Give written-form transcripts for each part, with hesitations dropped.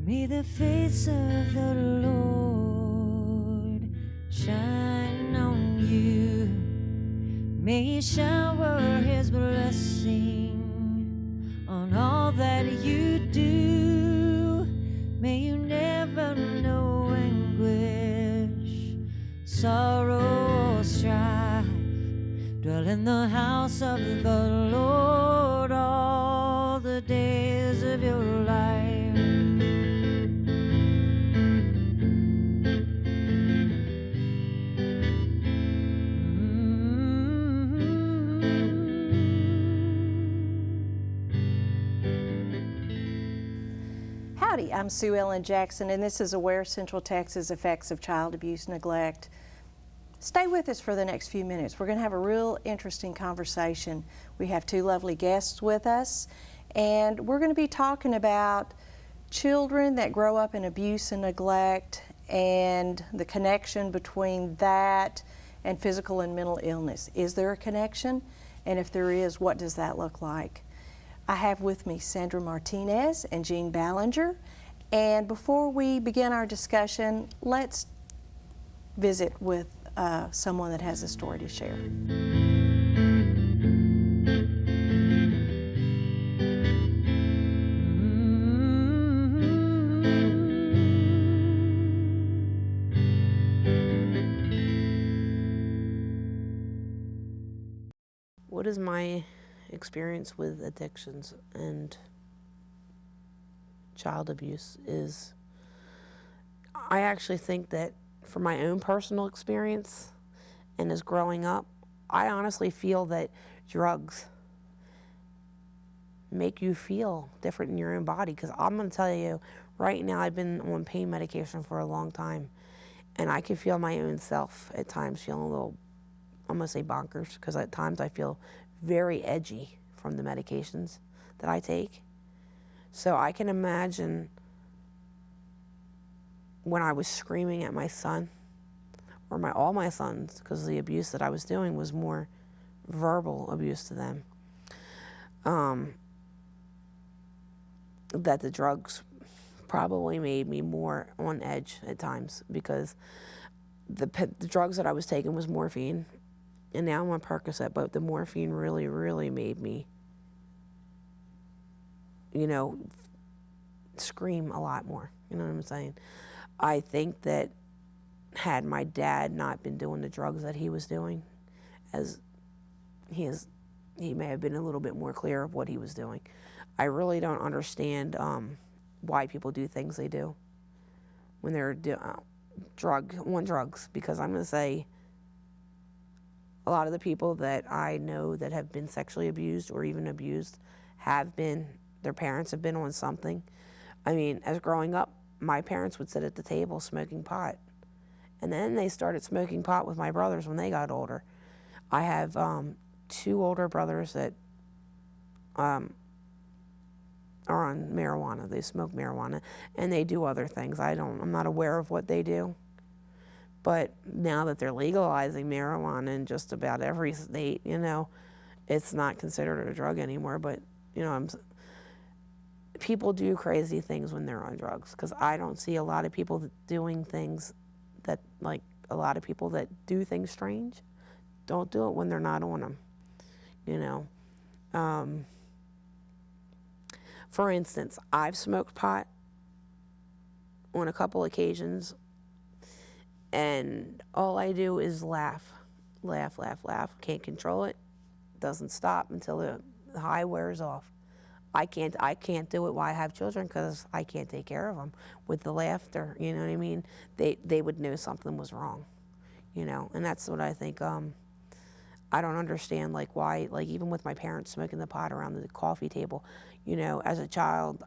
May the face of the Lord shine on you. May He shower His blessing on all that you do. May you never know anguish, sorrow, or strife. Dwell in the house of the Lord all the days of your life. Howdy, I'm Sue Ellen Jackson, and this is Aware Central Texas Effects of Child Abuse Neglect. Stay with us for the next few minutes. We're going to have a real interesting conversation. We have two lovely guests with us, and we're going to be talking about children that grow up in abuse and neglect and the connection between that and physical and mental illness. Is there a connection? And if there is, what does that look like? I have with me Sandra Martinez and Jean Ballinger. And before we begin our discussion, let's visit with someone that has a story to share. What is my experience with addictions and child abuse is, I actually think that from my own personal experience and as growing up, I honestly feel that drugs make you feel different in your own body. Because I'm going to tell you right now, I've been on pain medication for a long time, and I can feel my own self at times feeling a little, I'm going to say bonkers, because at times I feel very edgy from the medications that I take. So I can imagine when I was screaming at my son, or all my sons, because the abuse that I was doing was more verbal abuse to them, that the drugs probably made me more on edge at times, because the drugs that I was taking was morphine, and now I'm on Percocet, but the morphine really, really made me, you know, scream a lot more. You know what I'm saying? I think that had my dad not been doing the drugs that he was doing, as he may have been a little bit more clear of what he was doing. I really don't understand why people do things they do when they're on drugs, because I'm going to say a lot of the people that I know that have been sexually abused or even abused have been, their parents have been on something. I mean, as growing up, my parents would sit at the table smoking pot. And then they started smoking pot with my brothers when they got older. I have two older brothers that are on marijuana. They smoke marijuana, and they do other things. I'm not aware of what they do. But now that they're legalizing marijuana in just about every state, you know, it's not considered a drug anymore. But, you know, people do crazy things when they're on drugs, because I don't see a lot of people doing things that, like, a lot of people that do things strange don't do it when they're not on them, you know. For instance, I've smoked pot on a couple occasions, and all I do is laugh, laugh, laugh, laugh. Can't control it. Doesn't stop until the high wears off. I can't do it while I have children, because I can't take care of them with the laughter. You know what I mean? They would know something was wrong, you know. And that's what I think. I don't understand, like, why, like, even with my parents smoking the pot around the coffee table, you know, as a child,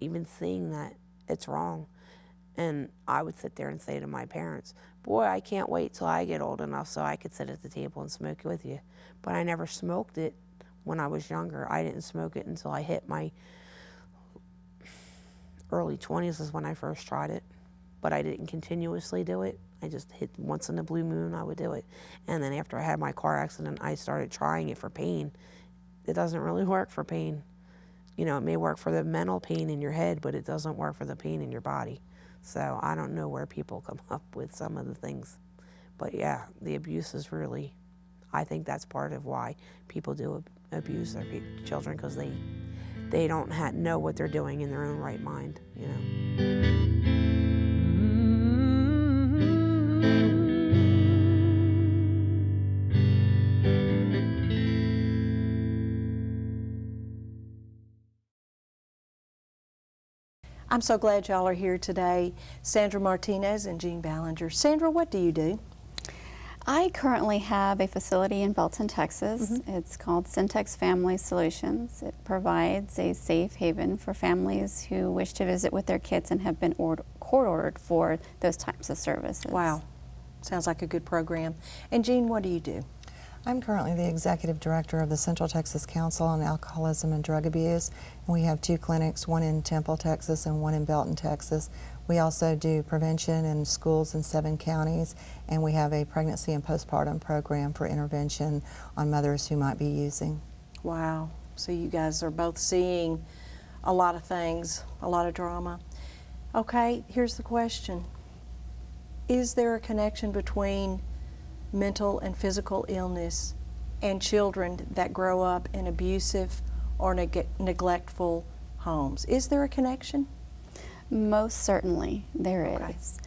even seeing that, it's wrong. And I would sit there and say to my parents, boy, I can't wait till I get old enough so I could sit at the table and smoke with you. But I never smoked it when I was younger. I didn't smoke it until I hit my early 20s is when I first tried it. But I didn't continuously do it. I just hit once in a blue moon, I would do it. And then after I had my car accident, I started trying it for pain. It doesn't really work for pain. You know, it may work for the mental pain in your head, but it doesn't work for the pain in your body. So I don't know where people come up with some of the things. But yeah, the abuse is really, I think that's part of why people do abuse their children, because they don't know what they're doing in their own right mind, you know. I'm so glad y'all are here today. Sandra Martinez and Jean Ballinger. Sandra, what do you do? I currently have a facility in Belton, Texas. It's called Syntex Family Solutions. It provides a safe haven for families who wish to visit with their kids and have been court-ordered for those types of services. Wow, sounds like a good program. And Jean, what do you do? I'm currently the Executive Director of the Central Texas Council on Alcoholism and Drug Abuse. And we have 2 clinics, one in Temple, Texas and one in Belton, Texas. We also do prevention in schools in 7 counties, and we have a pregnancy and postpartum program for intervention on mothers who might be using. Wow, so you guys are both seeing a lot of things, a lot of drama. Okay, here's the question. Is there a connection between mental and physical illness and children that grow up in abusive or neglectful homes? Is there a connection? Most certainly there is.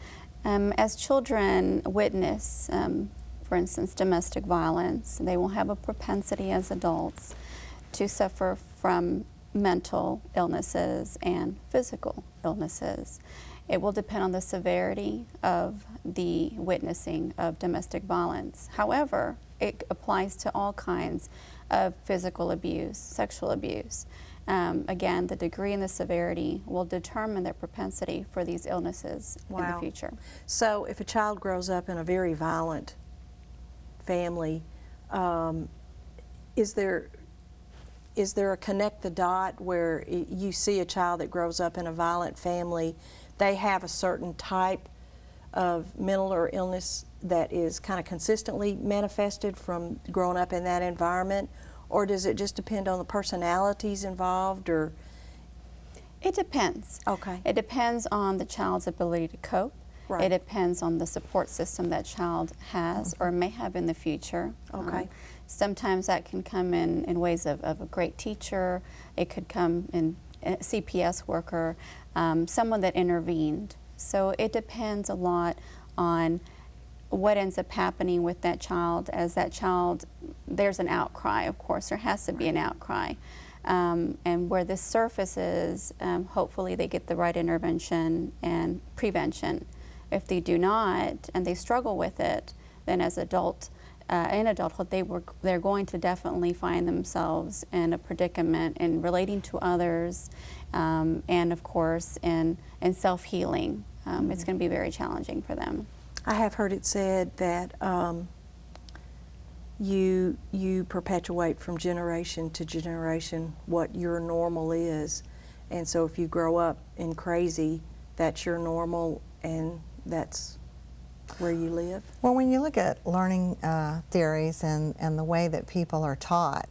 As children witness, for instance, domestic violence, they will have a propensity as adults to suffer from mental illnesses and physical illnesses. It will depend on the severity of the witnessing of domestic violence. However, it applies to all kinds of physical abuse, sexual abuse. Again, the degree and the severity will determine their propensity for these illnesses in the future. So if a child grows up in a very violent family, is there a connect the dot where you see a child that grows up in a violent family, they have a certain type of mental or illness that is kind of consistently manifested from growing up in that environment? Or does it just depend on the personalities involved? Or it depends. Okay. It depends on the child's ability to cope. Right. It depends on the support system that child has or may have in the future. Okay. Sometimes that can come in ways of a great teacher. It could come in a CPS worker, someone that intervened. So it depends a lot on what ends up happening with that child. As that child, there's an outcry, of course, there has to be an outcry. And where this surfaces, hopefully they get the right intervention and prevention. If they do not, and they struggle with it, then as in adulthood, they're going to definitely find themselves in a predicament in relating to others, and of course in self-healing. It's going to be very challenging for them. I have heard it said that you perpetuate from generation to generation what your normal is, and so if you grow up in crazy, that's your normal, and that's where you live? Well, when you look at learning theories and the way that people are taught,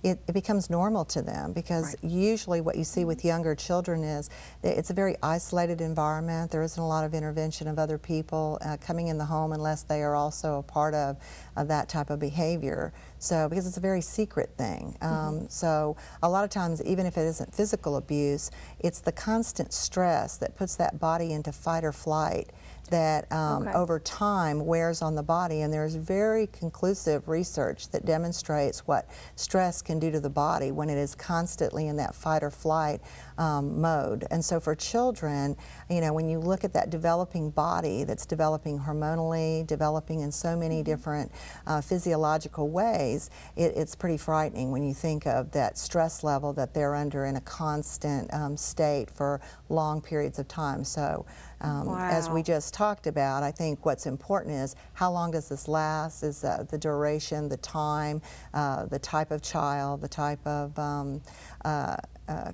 it becomes normal to them, because usually what you see with younger children is that it's a very isolated environment. There isn't a lot of intervention of other people coming in the home unless they are also a part of that type of behavior. So, because it's a very secret thing. So a lot of times, even if it isn't physical abuse, it's the constant stress that puts that body into fight or flight that over time wears on the body, and there's very conclusive research that demonstrates what stress can do to the body when it is constantly in that fight or flight mode. And so for children, you know, when you look at that developing body that's developing hormonally, developing in so many different physiological ways, it's pretty frightening when you think of that stress level that they're under in a constant state for long periods of time. So as we just talked about, I think what's important is how long does this last, is the duration, the time, the type of child, the type of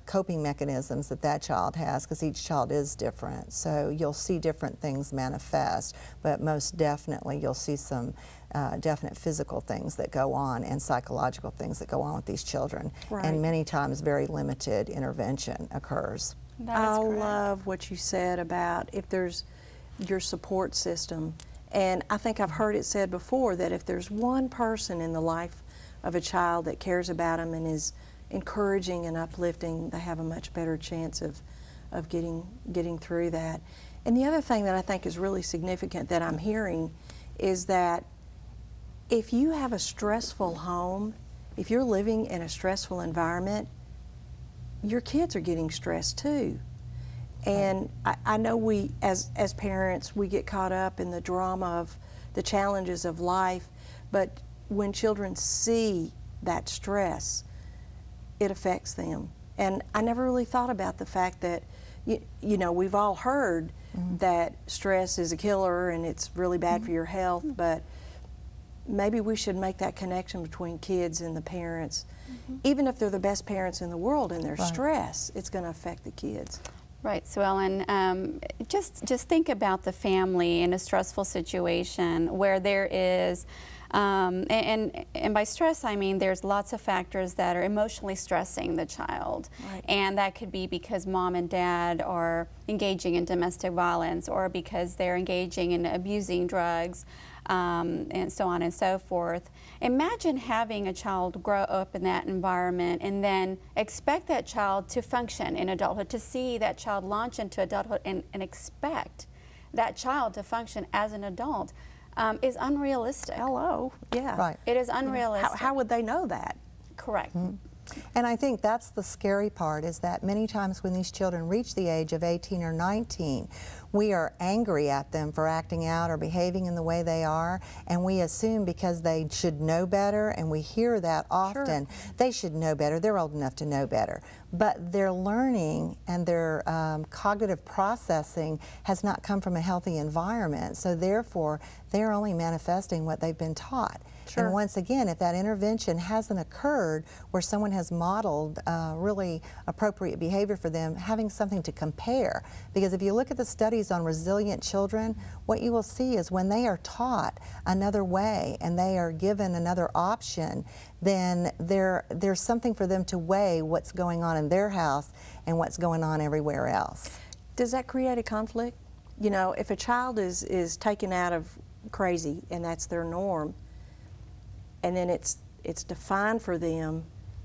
coping mechanisms that that child has, because each child is different. So you'll see different things manifest, but most definitely you'll see some definite physical things that go on and psychological things that go on with these children. Right. And many times very limited intervention occurs. That is I correct. love what you said about if there's your support system. And I think I've heard it said before that if there's one person in the life of a child that cares about them and is encouraging and uplifting, they have a much better chance of getting through that. And the other thing that I think is really significant that I'm hearing is that if you have a stressful home, if you're living in a stressful environment, your kids are getting stressed too. And I know we, as parents, we get caught up in the drama of the challenges of life, but when children see that stress, it affects them. And I never really thought about the fact that, you know, we've all heard that stress is a killer and it's really bad for your health, but maybe we should make that connection between kids and the parents. Even if they're the best parents in the world and their stress, it's going to affect the kids. Right, Sue Ellen, just think about the family in a stressful situation where there is, and by stress I mean there's lots of factors that are emotionally stressing the child. Right. And that could be because mom and dad are engaging in domestic violence, or because they're engaging in abusing drugs, and so on and so forth. Imagine having a child grow up in that environment and then expect that child to function in adulthood, to see that child launch into adulthood and expect that child to function as an adult is unrealistic. Hello, yeah. Right. It is unrealistic. How would they know that? Correct. And I think that's the scary part, is that many times when these children reach the age of 18 or 19, we are angry at them for acting out or behaving in the way they are, and we assume because they should know better, and we hear that often, they should know better, they're old enough to know better. But their learning and their cognitive processing has not come from a healthy environment, so therefore they're only manifesting what they've been taught. And once again, if that intervention hasn't occurred where someone has modeled really appropriate behavior for them, having something to compare. Because if you look at the studies on resilient children, what you will see is when they are taught another way and they are given another option, then there's something for them to weigh what's going on in their house and what's going on everywhere else. Does that create a conflict? You know, if a child is taken out of crazy and that's their norm, and then it's defined for them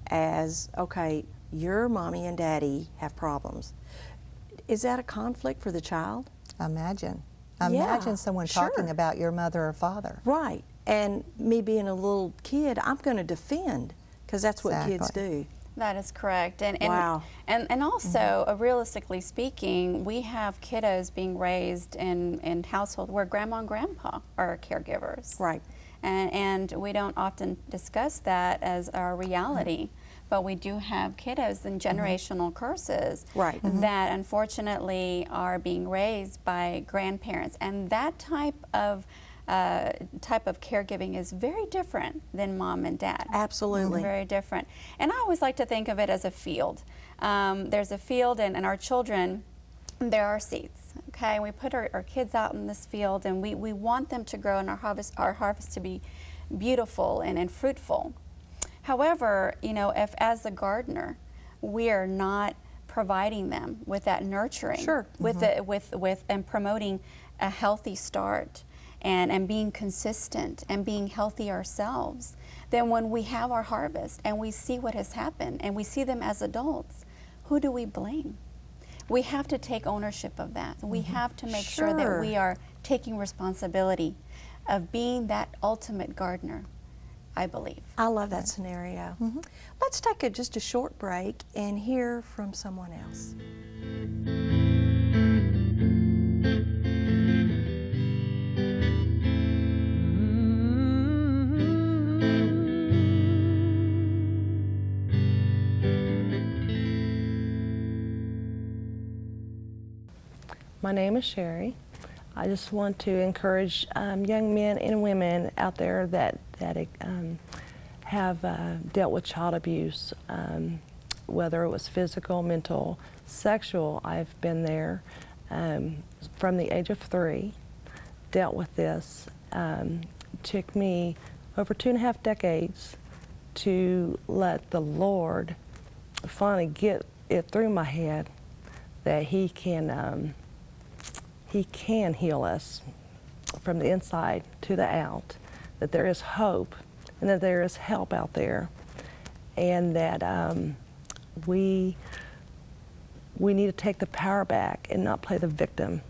as, okay, your mommy and daddy have problems. Is that a conflict for the child? Imagine. Yeah, Imagine someone talking about your mother or father. Right. And me being a little kid, I'm going to defend, because that's what kids do. That is correct. And Wow. And also, realistically speaking, we have kiddos being raised in households where grandma and grandpa are caregivers. Right. And we don't often discuss that as our reality. But we do have kiddos and generational curses that unfortunately are being raised by grandparents. And that type of caregiving is very different than mom and dad. Absolutely. Very different. And I always like to think of it as a field. There's a field, and our children, there are seeds. Okay, we put our kids out in this field, and we want them to grow and our harvest to be beautiful and fruitful. However, you know, if as a gardener, we are not providing them with that nurturing, with and promoting a healthy start, and being consistent and being healthy ourselves, then when we have our harvest and we see what has happened and we see them as adults, who do we blame? We have to take ownership of that. We have to make sure that we are taking responsibility of being that ultimate gardener, I believe. I love that scenario. Let's take just a short break and hear from someone else. My name is Sherry. I just want to encourage young men and women out there that have dealt with child abuse. whether it was physical, mental, sexual. I've been there from the age of 3, dealt with this. Took me over 2.5 decades to let the Lord finally get it through my head that He can heal us from the inside to the out, that there is hope and that there is help out there, and that we need to take the power back and not play the victim.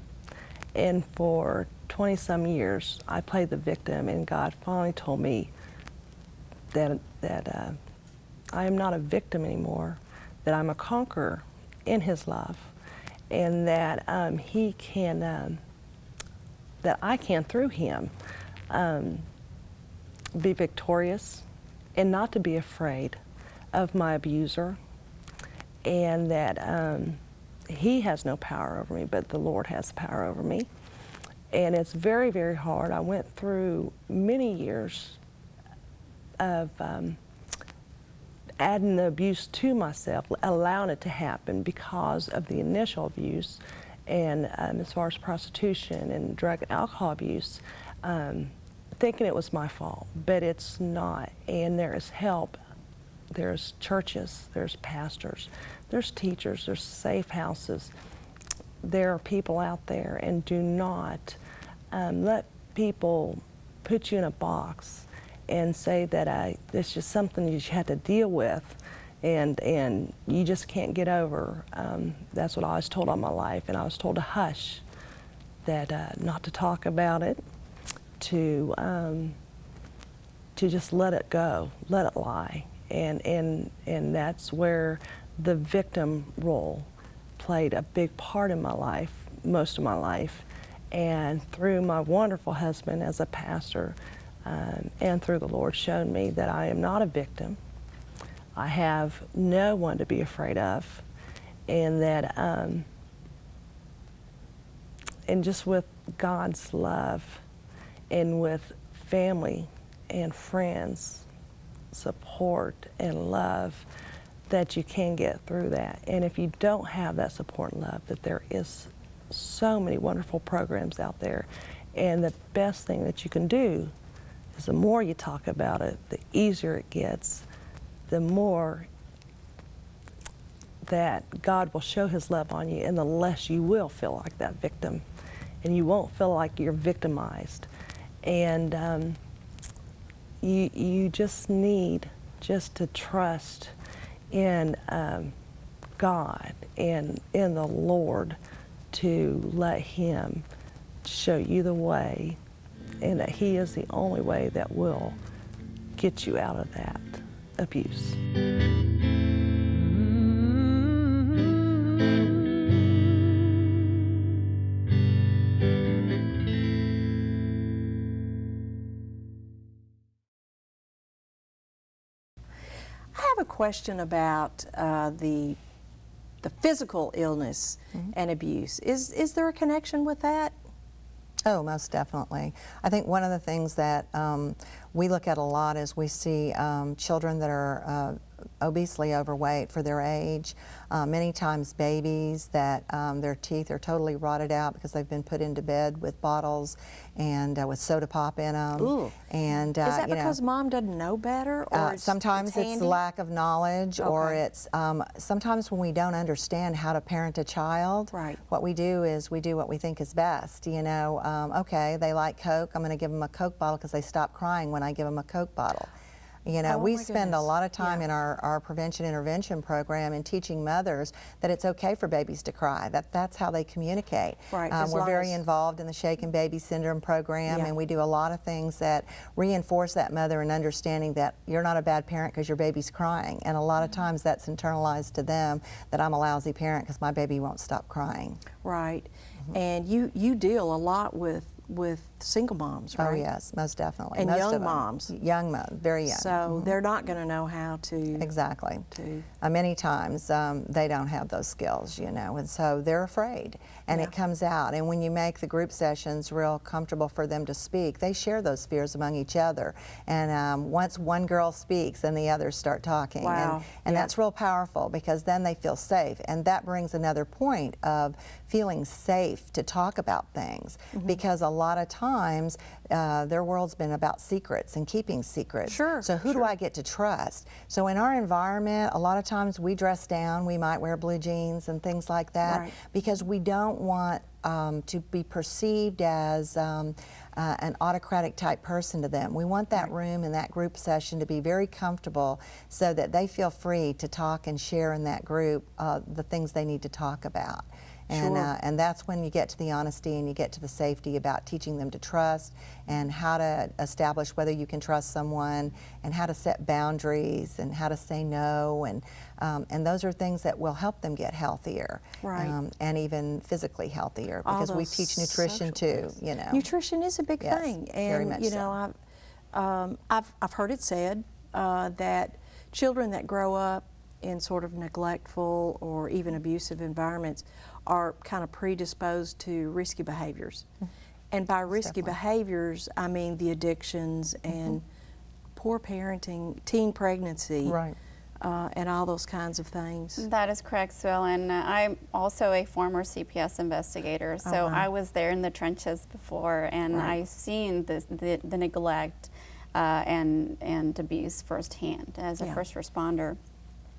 And for 20-some years, I played the victim, and God finally told me that I am not a victim anymore, that I'm a conqueror in His love, and that He can, that I can, through Him, be victorious and not to be afraid of my abuser, and that he has no power over me, but the Lord has power over me. And it's very, very hard. I went through many years of adding the abuse to myself, allowing it to happen because of the initial abuse, and as far as prostitution and drug and alcohol abuse, thinking it was my fault, but it's not. And there is help. There's churches, there's pastors, there's teachers, there's safe houses. There are people out there, and do not let people put you in a box and say that it's just something you had to deal with, and you just can't get over. That's what I was told all my life, and I was told to hush, that not to talk about it, to just let it go, let it lie. And that's where the victim role played a big part in my life, most of my life. And through my wonderful husband as a pastor, and through the Lord, showed me that I am not a victim. I have no one to be afraid of, and that, and just with God's love, and with family and friends, support and love, that you can get through that. And if you don't have that support and love, that there is so many wonderful programs out there. And the best thing that you can do is, the more you talk about it, the easier it gets, the more that God will show His love on you, and the less you will feel like that victim, and you won't feel like you're victimized. And you just need just to trust in God and in the Lord, to let Him show you the way, and that He is the only way that will get you out of that abuse. I have a question about the physical illness and abuse. Is there a connection with that? Oh, most definitely. I think one of the things that we look at a lot is we see children that are obesely overweight for their age, many times babies that their teeth are totally rotted out because they've been put into bed with bottles and with soda pop in them. Ooh. And Is that you because know, mom doesn't know better, or sometimes it's handy? lack of knowledge, or Okay. it's sometimes when we don't understand how to parent a child. Right. What we do is we do what we think is best. You know, okay, they like Coke, I'm going to give them a Coke bottle because they stop crying when I give them a Coke bottle. You know, Oh, we my spend a goodness. lot of time Yeah. in our prevention intervention program in teaching mothers that it's okay for babies to cry. That's how they communicate. Right, as We're long very as- involved in the Shaken Baby Syndrome program, Yeah. and we do a lot of things that reinforce that mother in understanding that you're not a bad parent because your baby's crying. And a lot of times that's internalized to them, that I'm a lousy parent because my baby won't stop crying. Right. And you deal a lot with with single moms, right? Oh yes, most definitely. And most young of them. moms. Young moms, very young. So they're not going to know how to. Exactly. To Many times they don't have those skills, you know, and so they're afraid, and Yeah. it comes out. And when you make the group sessions real comfortable for them to speak, they share those fears among each other. And once one girl speaks, then the others start talking. Wow. And Yeah. that's real powerful, because then they feel safe. And that brings another point of feeling safe to talk about things, because a lot of times their world's been about secrets and keeping secrets. Sure, So who do I get to trust? So in our environment, a lot of times we dress down. We might wear blue jeans and things like that, Right. because we don't want to be perceived as an autocratic type person to them. We want that room and that group session to be very comfortable, so that they feel free to talk and share in that group the things they need to talk about. And, Sure. and that's when you get to the honesty and you get to the safety about teaching them to trust, and how to establish whether you can trust someone, and how to set boundaries, and how to say no, and those are things that will help them get healthier, Right. and even physically healthier, all because we those teach nutrition social too. things. You know, Nutrition is a big Yes, thing, very and much you so. know, I've heard it said that children that grow up in sort of neglectful or even abusive environments are kind of predisposed to risky behaviors. And by risky definitely. behaviors, I mean the addictions and poor parenting, teen pregnancy, Right. and all those kinds of things. That is correct, Sue Ellen. I'm also a former CPS investigator, so wow. I was there in the trenches before, and Right. I've seen the neglect and abuse firsthand as a Yeah. first responder.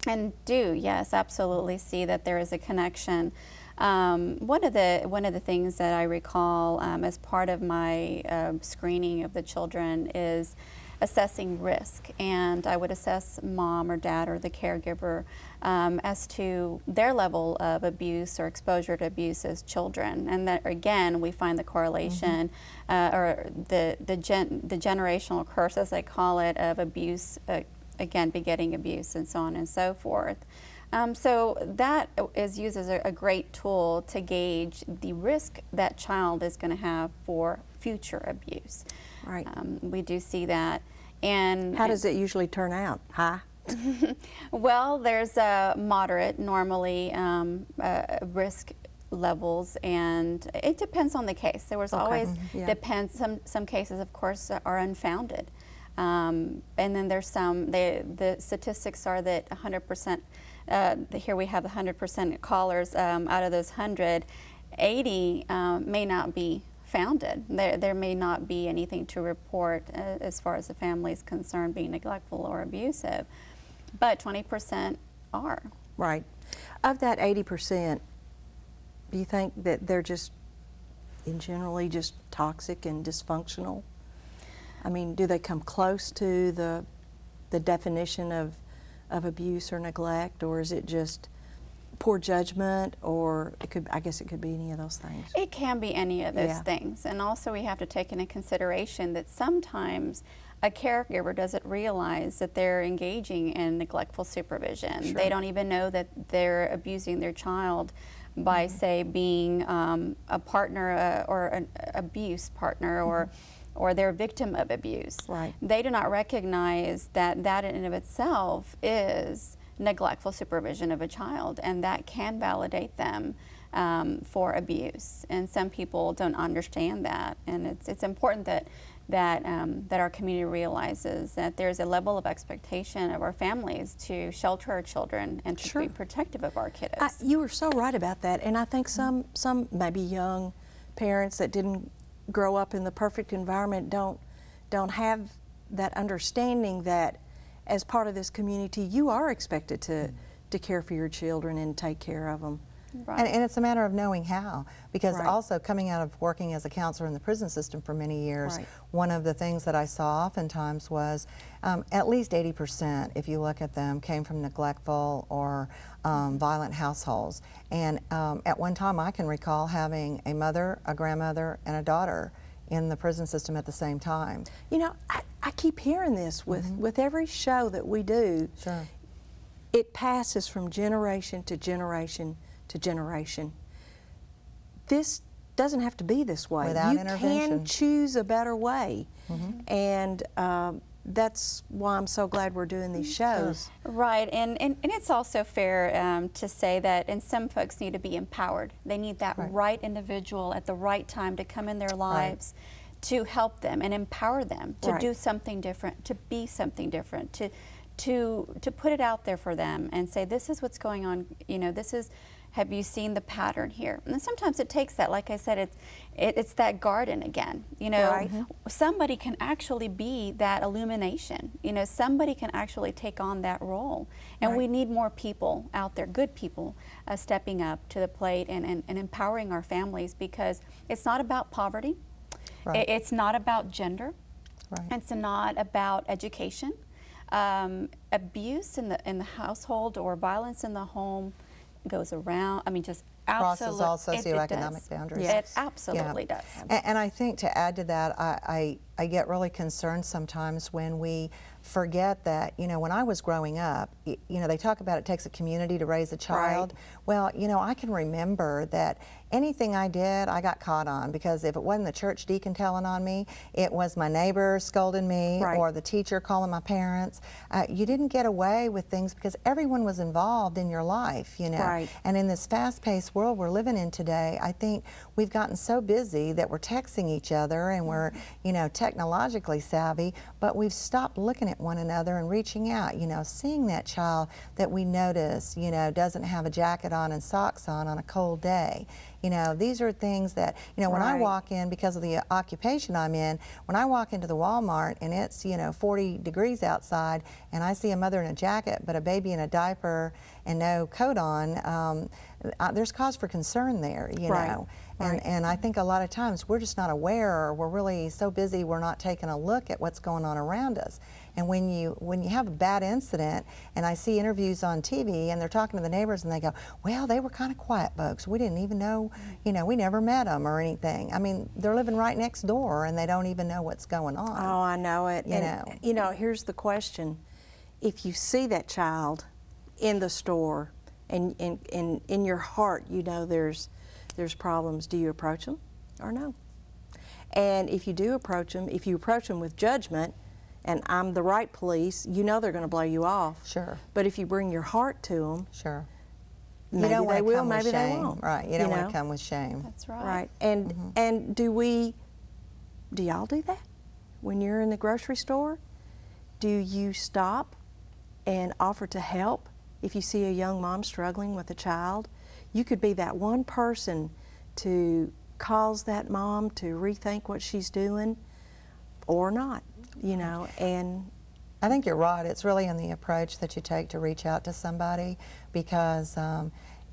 And yes, absolutely see that there is a connection. One of the things that I recall as part of my screening of the children is assessing risk, and I would assess mom or dad or the caregiver as to their level of abuse or exposure to abuse as children, and that again we find the correlation or the generational curse, as I call it, of abuse. Again, begetting abuse and so on and so forth. So that is used as a great tool to gauge the risk that child is going to have for future abuse. Right. We do see that. And How does it usually turn out? High? well, there's a moderate, normally, risk levels, and it depends on the case. There was always Yeah. depends. Some cases, of course, are unfounded. And then there's some, the statistics are that 100%, here we have the 100% callers, out of those 100, 80 may not be founded. There may not be anything to report as far as the family is concerned being neglectful or abusive, but 20% are. Right. Of that 80%, do you think that they're just, in generally, just toxic and dysfunctional? I mean, do they come close to the definition of abuse or neglect, or is it just poor judgment, or it could, I guess it could be any of those things? It can be any of those Yeah. things. And also we have to take into consideration that sometimes a caregiver doesn't realize that they're engaging in neglectful supervision. Sure. They don't even know that they're abusing their child by, say, being a partner or an abuse partner, or they're a victim of abuse. Right. They do not recognize that that in and of itself is neglectful supervision of a child, and that can validate them for abuse. And some people don't understand that, and it's important that our community realizes that there's a level of expectation of our families to shelter our children and to Sure. be protective of our kiddos. You were so right about that, and I think some maybe young parents that didn't grow up in the perfect environment don't have that understanding that as part of this community you are expected to care for your children and take care of them. Right. And it's a matter of knowing how, because Right. also coming out of working as a counselor in the prison system for many years, Right. one of the things that I saw oftentimes was at least 80%, if you look at them, came from neglectful or violent households. And at one time I can recall having a mother, a grandmother, and a daughter in the prison system at the same time. You know, I keep hearing this with every show that we do. Sure. It passes from generation to generation to generation. This doesn't have to be this way. Without you intervention. can choose a better way. And that's why I'm so glad we're doing these shows. Right, and it's also fair to say that, and some folks need to be empowered. They need that right individual at the right time to come in their lives to help them and empower them to do something different, to be something different, to put it out there for them and say, this is what's going on, you know, this is, have you seen the pattern here? And sometimes it takes that, like I said, it's that garden again. You know, somebody can actually be that illumination. You know, somebody can actually take on that role. And we need more people out there, good people, stepping up to the plate and empowering our families, because it's not about poverty. It's not about gender. It's not about education. Abuse in the household or violence in the home goes around, I mean, just absolutely. Crosses all socioeconomic boundaries. It absolutely does. And I think to add to that, I get really concerned sometimes when we forget that, you know, when I was growing up, you know, they talk about it takes a community to raise a child. Well, you know, I can remember that anything I did, I got caught on, because if it wasn't the church deacon telling on me, it was my neighbor scolding me or the teacher calling my parents. You didn't get away with things because everyone was involved in your life, you know. And in this fast-paced world we're living in today, I think we've gotten so busy that we're texting each other and we're, you know, technologically savvy, but we've stopped looking at one another and reaching out, you know, seeing that child that we notice, you know, doesn't have a jacket on and socks on a cold day. You know, these are things that, you know, when I walk in, because of the occupation I'm in, when I walk into the Walmart and it's, you know, 40 degrees outside and I see a mother in a jacket but a baby in a diaper and no coat on, there's cause for concern there, you know. And I think a lot of times we're just not aware, or we're really so busy we're not taking a look at what's going on around us. And when you have a bad incident, and I see interviews on TV and they're talking to the neighbors and they go, well, they were kind of quiet folks. We didn't even know, you know, we never met them or anything. I mean, they're living right next door and they don't even know what's going on. Oh, I know it. You know, here's the question. If you see that child in the store and in your heart you know there's problems, do you approach them or no? And if you do approach them, if you approach them with judgment, and I'm the right police, you know they're going to blow you off. Sure. But if you bring your heart to them, sure. Maybe you don't they will, come maybe with they shame. won't. Right. You don't want to come with shame. That's right. Right. And do y'all do that? When you're in the grocery store, do you stop and offer to help if you see a young mom struggling with a child? You could be that one person to cause that mom to rethink what she's doing or not, you know. And I think you're right. It's really in the approach that you take to reach out to somebody, because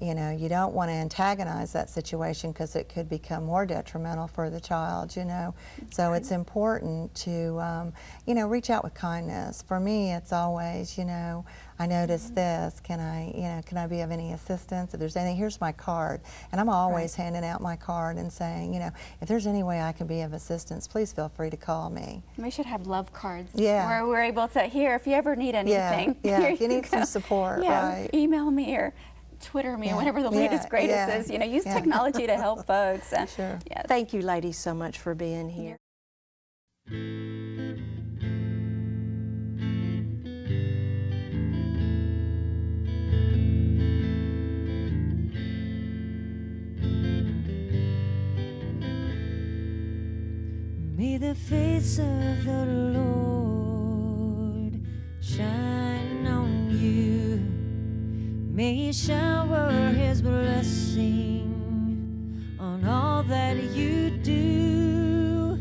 you know, you don't want to antagonize that situation because it could become more detrimental for the child, you know. So it's important to, you know, reach out with kindness. For me, it's always, you know, I noticed this, can I be of any assistance? If there's any, here's my card. And I'm always handing out my card and saying, you know, if there's any way I can be of assistance, please feel free to call me. We should have love cards. Yeah. Where we're able to, here, if you ever need anything. Yeah, here if you need some support, right. Email me or Twitter me, or whatever the latest greatest is. You know, use technology to help folks. Sure. Yes. thank you, ladies, so much for being here. May the face of the Lord shine on you. May He shower His blessing on all that you do.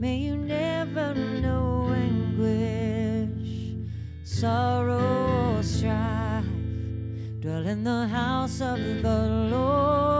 May you never know anguish, sorrow, or strife. Dwell in the house of the Lord